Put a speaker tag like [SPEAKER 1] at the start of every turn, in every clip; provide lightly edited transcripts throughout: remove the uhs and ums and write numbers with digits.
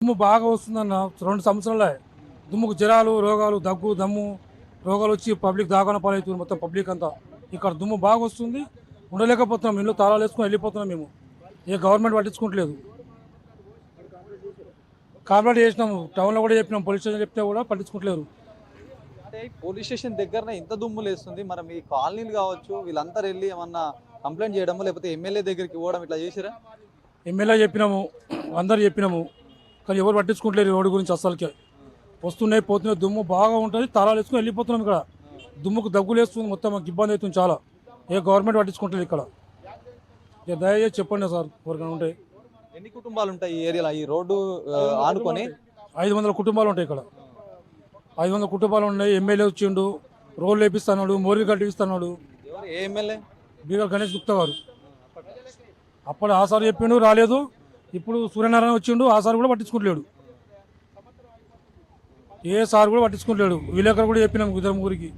[SPEAKER 1] దుమ్ము బాగా వస్తుందన్న 2 సంవత్సరాలే. దుమ్ముకు జ్వరాలు, రోగాలు, దగ్గు, దమ్ము రోగాలు వచ్చి పబ్లిక్ దాకాన పాలవుతుంది మొత్తం పబ్లిక్ అంతా. ఇక్కడ దుమ్ము బాగా వస్తుంది, ఉండలేకపోతున్నాం. ఇల్లు తాళాలు వేసుకొని వెళ్ళిపోతున్నాం మేము. ఏ గవర్నమెంట్ పట్టించుకోవట్లేదు. కంప్లైంట్ చేసినాము, టౌన్లో కూడా చెప్పినాం, పోలీస్ స్టేషన్ చెప్తే కూడా పట్టించుకోవట్లేదు.
[SPEAKER 2] అంటే పోలీస్ స్టేషన్ దగ్గరనే ఇంత దుమ్ము లేస్తుంది. మరి మీ కాలనీలు కావచ్చు వీళ్ళందరూ వెళ్ళి ఏమన్నా కంప్లైంట్ చేయడము లేకపోతే ఎమ్మెల్యే దగ్గరికి పోవడం ఇట్లా చేసిరా?
[SPEAKER 1] ఎమ్మెల్యే చెప్పినాము, అందరు చెప్పినాము, కానీ ఎవరు పట్టించుకోవట్లేదు. రోడ్డు గురించి అసలుకే వస్తున్నాయి పోతున్నాయి, దుమ్ము బాగా ఉంటుంది, తాళాలు వేసుకొని వెళ్ళిపోతున్నాం. ఇక్కడ దుమ్ముకు దగ్గులేస్తుంది, మొత్తం మాకు ఇబ్బంది అవుతుంది చాలా. ఏ గవర్నమెంట్ పట్టించుకోవట్లేదు ఇక్కడ. ఇక దయచేసి చెప్పండి సార్, ఎవరికైనా ఉంటే.
[SPEAKER 2] ఎన్ని కుటుంబాలు ఉంటాయి ఈ ఏరియాలో ఈ రోడ్డు ఆనుకొని?
[SPEAKER 1] 500 కుటుంబాలు ఉంటాయి ఇక్కడ. 500 కుటుంబాలు ఉన్నాయి. ఎమ్మెల్యే వచ్చిండు, రోడ్లు వేపిస్తున్నాడు, మోరీలు కట్టిస్తున్నాడు.
[SPEAKER 2] ఎవరు ఏ ఎమ్మెల్యే?
[SPEAKER 1] బీగల్ గణేష్ గుప్తా గారు. అప్పుడు ఆ సార్ చెప్పిండు, రాలేదు. ఇప్పుడు సూర్యనారాయణ వచ్చిండు, ఆ సార్ కూడా పట్టించుకోవట్లేడు. ఏ సార్ కూడా పట్టించుకోవట్లేడు. విలేకరు కూడా చెప్పినాం ఇద్దరు ముగ్గురికి,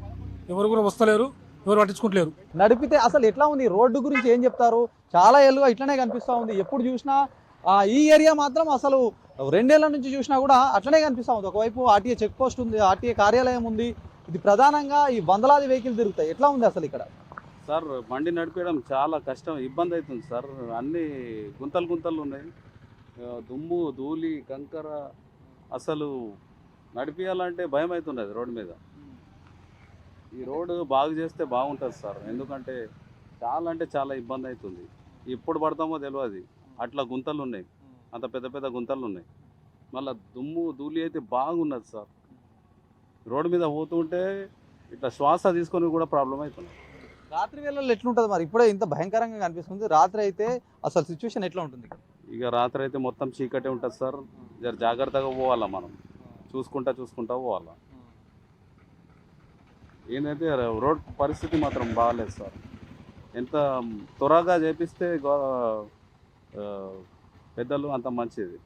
[SPEAKER 1] ఎవరు కూడా వస్తలేరు, ఎవరు పట్టించుకోవట్లేరు.
[SPEAKER 2] నడిపితే అసలు ఎట్లా ఉంది రోడ్డు గురించి ఏం చెప్తారు? చాలా ఏళ్ళుగా ఇట్లనే కనిపిస్తూ ఉంది. ఎప్పుడు చూసినా ఈ ఏరియా మాత్రం అసలు 2 ఏళ్ల నుంచి చూసినా కూడా అట్లనే కనిపిస్తూ ఉంది. ఒకవైపు ఆర్టీఏ చెక్ పోస్ట్ ఉంది, ఆర్టీఏ కార్యాలయం ఉంది. ఇది ప్రధానంగా ఈ వందలాది వెహికల్ తిరుగుతాయి. ఎట్లా ఉంది అసలు ఇక్కడ?
[SPEAKER 3] సార్ బండి నడిపేయడం చాలా కష్టం, ఇబ్బంది అవుతుంది సార్. అన్నీ గుంతలు గుంతలు ఉన్నాయి, దుమ్ము ధూళి కంకర. అసలు నడిపించాలంటే భయం అవుతున్నది రోడ్డు మీద. ఈ రోడ్డు బాగు చేస్తే బాగుంటుంది సార్, ఎందుకంటే చాలా ఇబ్బంది అవుతుంది. ఎప్పుడు పడతామో తెలియదు, అట్లా గుంతలు ఉన్నాయి, అంత పెద్ద పెద్ద గుంతలు ఉన్నాయి. మళ్ళీ దుమ్ము ధూళి అయితే బాగున్నది సార్. రోడ్డు మీద పోతుంటే ఇట్లా శ్వాస తీసుకొని కూడా ప్రాబ్లం అవుతుంది.
[SPEAKER 2] రాత్రి వేళల్లో ఎట్లుంటుంది మరి? ఇప్పుడే ఇంత భయంకరంగా కనిపిస్తుంది, రాత్రి అయితే అసలు సిచ్యువేషన్ ఎట్లా ఉంటుంది?
[SPEAKER 3] ఇక రాత్రి అయితే మొత్తం చీకటే ఉంటుంది సార్. జర జాగ్రత్తగా పోవాలా, మనం చూసుకుంటా పోవాలా. ఏంటంటే రోడ్ పరిస్థితి మాత్రం బాగాలేదు సార్. ఎంత త్వరగా చేపిస్తే పెద్దలు అంత మంచిది.